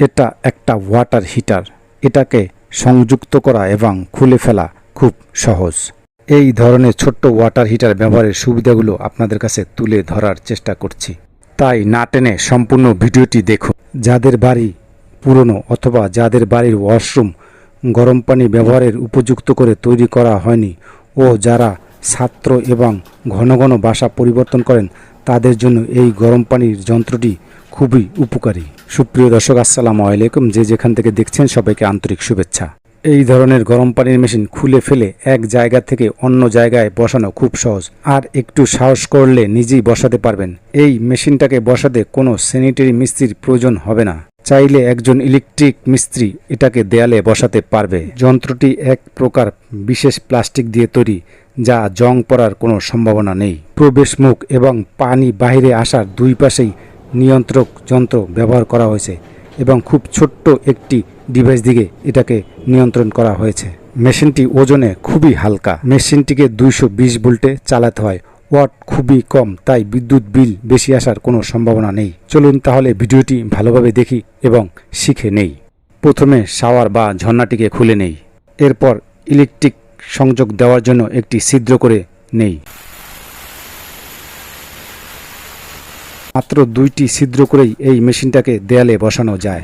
এটা একটা water heater. এটাকে সংযুক্ত করা এবং খুলে ফেলা খুব সহজ। এই ধরনের ছোট্ট ওয়াটার হিটার ব্যবহারের সুবিধাগুলো আপনাদের কাছে তুলে ধরার চেষ্টা করছি, তাই না টেনে সম্পূর্ণ ভিডিওটি দেখুন। যাদের বাড়ি পুরনো অথবা যাদের বাড়ির ওয়াশরুম গরম পানি ব্যবহারের উপযুক্ত করে তৈরি করা হয়নি ও যারা ছাত্র এবং ঘন ঘন বাসা পরিবর্তন করেন, তাদের জন্য এই গরম পানির যন্ত্রটি খুবই উপকারী। সুপ্রিয় দর্শক, আসসালামু আলাইকুম। যে যেখান থেকে দেখছেন সবাইকে আন্তরিক শুভেচ্ছা। এই ধরনের গরম পানির মেশিন খুলে ফেলে এক জায়গা থেকে অন্য জায়গায় বসানো খুব সহজ, আর একটু সাহস করলে নিজেই বসাতে পারবেন। এই মেশিনটাকে বসাতে কোনো স্যানিটারি মিস্ত্রির প্রয়োজন হবে না। চাইলে একজন ইলেকট্রিক মিস্ত্রি এটাকে দেয়ালে বসাতে পারবে। যন্ত্রটি এক প্রকার বিশেষ প্লাস্টিক দিয়ে তৈরি, যা জং পড়ার কোনো সম্ভাবনা নেই। প্রবেশ মুখ এবং পানি বাইরে আসার দুই পাশেই নিয়ন্ত্রক যন্ত্র ব্যবহার করা হয়েছে এবং খুব ছোট্ট একটি ডিভাইস দিয়ে এটাকে নিয়ন্ত্রণ করা হয়েছে। মেশিনটি ওজনে খুবই হালকা। মেশিনটিকে 220 ভোল্টে চালাতে হয়। ওয়াট খুবই কম, তাই বিদ্যুৎ বিল বেশি আসার কোনো সম্ভাবনা নেই। চলুন তাহলে ভিডিওটি ভালোভাবে দেখি এবং শিখে নেই। প্রথমে শাওয়ার বা ঝর্ণাটিকে খুলে নেই। এরপর ইলেকট্রিক সংযোগ দেওয়ার জন্য একটি ছিদ্র করে নেই। মাত্র 2টি ছিদ্র করেই এই মেশিনটাকে দেয়ালে বসানো যায়।